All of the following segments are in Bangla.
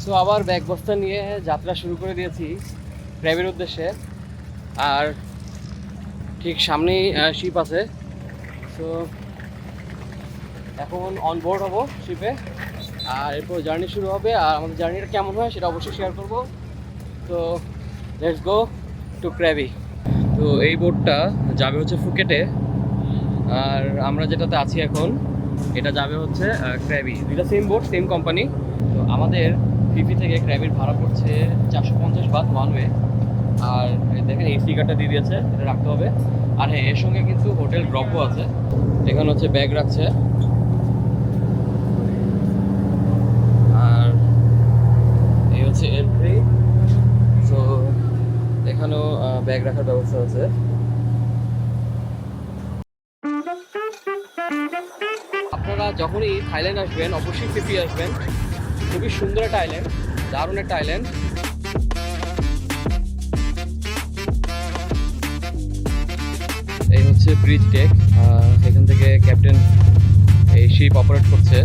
সো আবার ব্যাগ বস্তা নিয়ে যাত্রা শুরু করে দিয়েছি ক্র্যাবের উদ্দেশ্যে। আর ঠিক সামনেই শিপ আছে। সো এখন অনবোর্ড হব শিপে, আর এরপর জার্নি শুরু হবে। আর আমাদের জার্নিটা কেমন হয় সেটা অবশ্যই শেয়ার করব। তো লেটস গো টু ক্র্যাবি। তো এই বোটটা যাবে হচ্ছে ফুকেটে, আর আমরা যেটাতে আছি এখন এটা যাবে হচ্ছে ক্র্যাবি। দুইটা সেম বোট, সেম কোম্পানি। তো আমাদের ফিফি থেকে ক্র্যাবির ভাড়া পড়ছে 450 বাদ ওয়ান ওয়ে। আর দেখেন এই স্টিকারটা দিয়ে দিয়েছে, এটা রাখতে হবে। আর হ্যাঁ, এর সঙ্গে কিন্তু হোটেল ড্রপও আছে। এখানে হচ্ছে ব্যাগ রাখছে, আর এই হচ্ছে এন্ট্রি। তো এখানেও ব্যাগ রাখার ব্যবস্থা আছে। আপনারা যখনই থাইল্যান্ড আসবেন অবশ্যই ফিফি আসবেন। খুবই সুন্দর একটা আইল্যান্ড, দারুণ একটা আইল্যান্ড। এই হচ্ছে ব্রিজ ডেক, এখান থেকে ক্যাপ্টেন এই শিপ অপারেট করছে।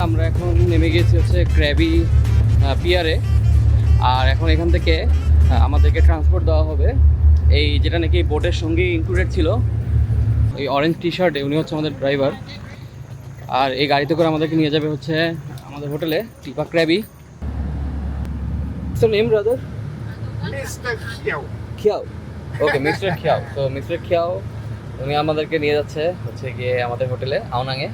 আমরা এখন নেমে গিয়েছি হচ্ছে ক্র্যাবি পিয়ারে। আর এখন এখান থেকে আমাদেরকে ট্রান্সপোর্ট দেওয়া হবে এই যেটা নাকি বোটের সঙ্গেই ইনক্লুডেড ছিল। এই অরেঞ্জ টি শার্টে উনি হচ্ছে আমাদের ড্রাইভার। আর এই গাড়িতে করে আমাদেরকে নিয়ে যাবে হচ্ছে আমাদের হোটেলে, টিপা Krabi. Name brother? Mr. Kiao. খিয়াও। ওকে, মিস্টার খিয়াও। তো মিস্টার খিয়াও উনি আমাদেরকে নিয়ে যাচ্ছে হচ্ছে গিয়ে আমাদের হোটেলে আওনাঙে।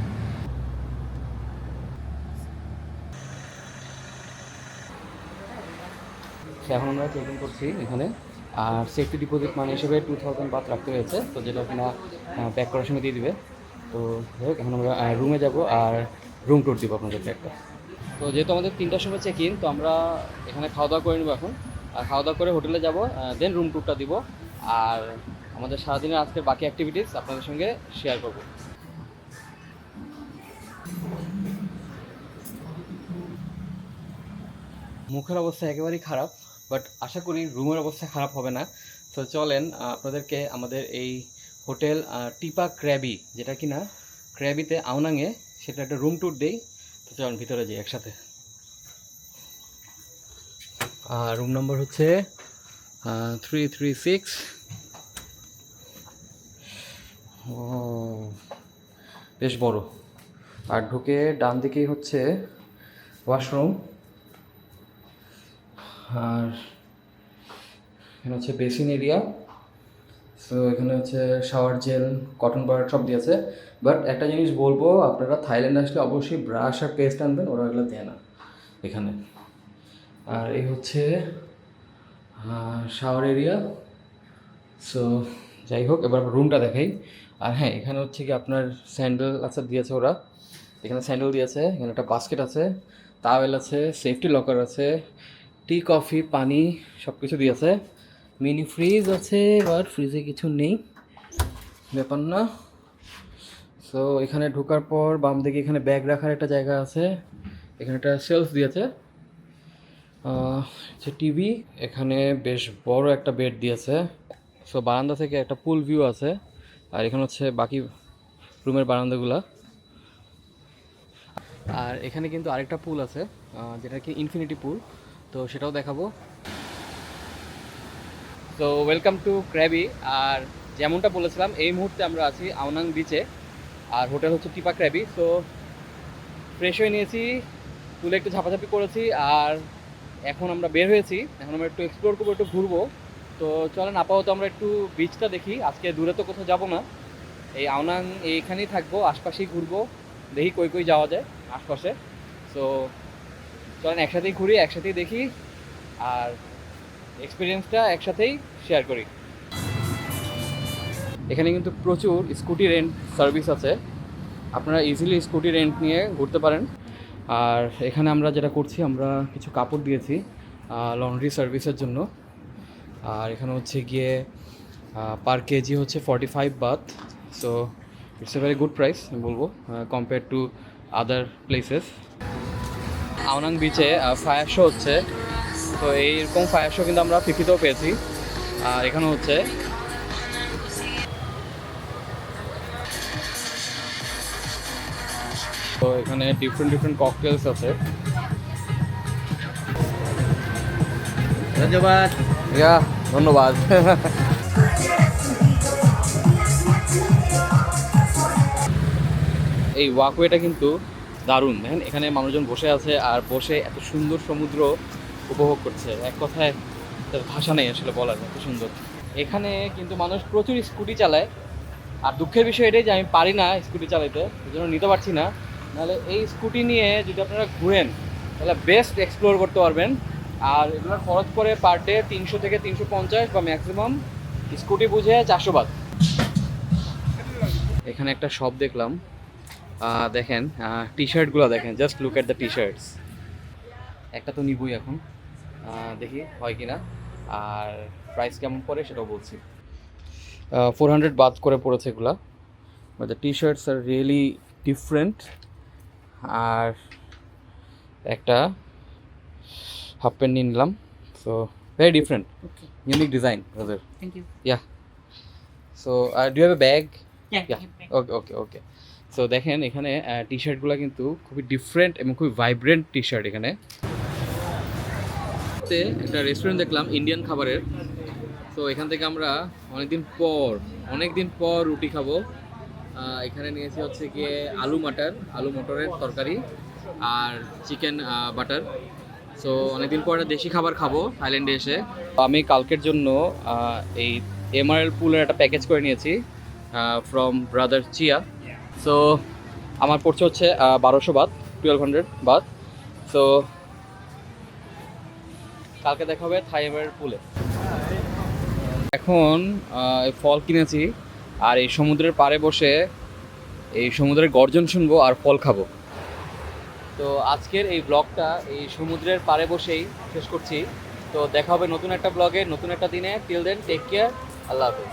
এখন আমরা চেক ইন করছি এখানে। আর সেফটি ডিপোজিট মানি হিসেবে 2000 বাদ রাখতে হয়েছে, তো যেটা কিনা প্যাক করার সময় দিয়ে দিবে। তো যাই হোক, এখন আমরা রুমে যাব আর রুম ট্যুর দিব আপনাদেরকে একটা। তো যেহেতু আমাদের 3টার সময় চেক ইন, তো আমরা এখানে খাওয়া দাওয়া করে নেবো এখন। আর খাওয়া দাওয়া করে হোটেলে যাব, দেন রুম ট্যুরটা দিব। আর আমাদের সারাদিনের আজকের বাকি অ্যাক্টিভিটিস আপনাদের সঙ্গে শেয়ার করব। মুখের অবস্থা একেবারেই খারাপ, বাট আশা করি রুমের অবস্থা খারাপ হবে না। তো চলেন আপনাদেরকে আমাদের এই হোটেল টিপা ক্র্যাবি, যেটা কিনা ক্র্যাবিতে আওনাঙে, সেটা একটা রুম ট্যুর দেই। তো চলেন ভিতরে যাই একসাথে। রুম নম্বর হচ্ছে 336। ও বেশ বড়। আর ঢুকে ডান দিকেই হচ্ছে ওয়াশরুম, আর এখানে হচ্ছে বেসিন এরিয়া। সো এখানে হচ্ছে শাওয়ার জেল, কটন বার সব দিয়েছে। বাট একটা জিনিস বলবো, আপনারা থাইল্যান্ড আসলে অবশ্যই ব্রাশ আর পেস্ট আনবেন, ওরা এগুলো দেয় না এখানে। আর এই হচ্ছে শাওয়ার এরিয়া। সো যাই হোক, এবার রুমটা দেখাই। আর হ্যাঁ, এখানে হচ্ছে কি আপনার স্যান্ডেল আচ্ছা দিয়েছে ওরা, এখানে স্যান্ডেল দিয়েছে, এখানে একটা বাস্কেট আছে, টাওয়েল আছে, সেফটি লকার আছে, টি কফি পানি সব কিছু দিয়েছে। মিনি ফ্রিজ আছে, বাট ফ্রিজে কিছু নেই, ব্যাপার না। সো এখানে ঢোকার পর বাম দিকে এখানে ব্যাগ রাখার একটা জায়গা আছে, এখানে একটা সেলফ দিয়েছে, হচ্ছে টিভি, এখানে বেশ বড় একটা বেড দিয়েছে। সো বারান্দা থেকে একটা পুল ভিউ আছে। আর এখানে হচ্ছে বাকি রুমের বারান্দাগুলা। আর এখানে কিন্তু আরেকটা পুল আছে, যেটা কি ইনফিনিটি পুল, তো সেটাও দেখাবো। তো ওয়েলকাম টু ক্র্যাবি। আর যেমনটা বলেছিলাম, এই মুহূর্তে আমরা আছি আওনাং বিচে, আর হোটেল হচ্ছে টিপা ক্র্যাবি। তো ফ্রেশ হয়ে নিয়েছি, পুলে একটু ঝাপাঝাপি করেছি, আর এখন আমরা বের হয়েছি। এখন আমরা একটু এক্সপ্লোর করবো, একটু ঘুরবো। তো চলেন আপাতত আমরা একটু বিচটা দেখি। আজকে দূরে তো কোথাও যাবো না, এই আওনাং এইখানেই থাকবো, আশপাশেই ঘুরবো, দেখি কই কই যাওয়া যায় আশপাশে। সো চলেন একসাথেই ঘুরি, একসাথেই দেখি, আর এক্সপিরিয়েন্সটা একসাথেই শেয়ার করি। এখানে কিন্তু প্রচুর স্কুটি রেন্ট সার্ভিস আছে, আপনারা ইজিলি স্কুটি রেন্ট নিয়ে ঘুরতে পারেন। আর এখানে আমরা যেটা করছি, আমরা কিছু কাপড় দিয়েছি লন্ড্রি সার্ভিসের জন্য। আর এখানে হচ্ছে গিয়ে পার কেজি হচ্ছে 45 baht. So it's a very good price আমি বলবো, compare to other places. Ao বিচে ফায়ার শো হচ্ছে, তো এইরকম ফায়ার শো কিন্তু আমরা ফিফিতেও পেয়েছি। আর এখানে হচ্ছে তো এখানে ডিফারেন্ট ডিফারেন্ট ককটেলস আছে। ধন্যবাদ। ইয়া ধন্যবাদ। এই ওয়াকওয়েটা কিন্তু দারুণ, দেখেন এখানে মানুষজন বসে আছে আর বসে এত সুন্দর সমুদ্র উপভোগ করছে, এক কথায় তার ভাষা নেই আসলে বলার, এত সুন্দর। এখানে কিন্তু মানুষ প্রচুর স্কুটি চালায়, আর দুঃখের বিষয় এটাই যে আমি পারি না স্কুটি চালাইতে, এই জন্য নিতে পারছি না। নাহলে এই স্কুটি নিয়ে যদি আপনারা ঘুরেন তাহলে বেস্ট এক্সপ্লোর করতে পারবেন। আর এগুলোর খরচ করে পার ডে 300 থেকে 350 বা ম্যাক্সিমাম স্কুটি বুঝে 400 বাদ। এখানে একটা শপ দেখলাম, দেখেন টি শার্টগুলো দেখেন, just look at the T shorts. একটা তো নিবই এখন, দেখি হয় কি না, আর প্রাইস কেমন পড়ে সেটাও বলছি। 400 বাদ করে পড়েছে এগুলা, but the T shirts are really different. আর একটা হাফ প্যান্ট নিয়ে নিলাম, so very different, unique design ওদের। Thank you. Yeah, so do you have a bag? Yeah. Yeah. Okay okay okay. So দেখেন এখানে টি শার্টগুলো কিন্তু খুবই ডিফারেন্ট এবং খুবই ভাইব্রেন্ট টি শার্ট। এখানে একটা রেস্টুরেন্ট দেখলাম ইন্ডিয়ান খাবারের, তো এখান থেকে আমরা অনেকদিন পর রুটি খাবো। এখানে নিয়েছি হচ্ছে গিয়ে আলু মটরের তরকারি আর চিকেন বাটার। সো অনেকদিন পর একটা দেশি খাবার খাবো থাইল্যান্ডে এসে। আমি কালকের জন্য এই এমআরএল পুলের একটা প্যাকেজ করে নিয়েছি ফ্রম ব্রাদার চিয়া। সো আমার পড়ছে হচ্ছে 1200 বাদ, 1200 বাদ। সো কালকে দেখা হবে থাই এমআরএল পুলে। এখন এই ফল কিনেছি আর এই সমুদ্রের পাড়ে বসে এই সমুদ্রের গর্জন শুনবো আর ফল খাবো। তো আজকের এই ব্লগটা এই সমুদ্রের পাড়ে বসেই শেষ করছি। তো দেখা হবে নতুন একটা ব্লগে নতুন একটা দিনে। টিল দেন টেক কেয়ার, আল্লাহ হাফেজ।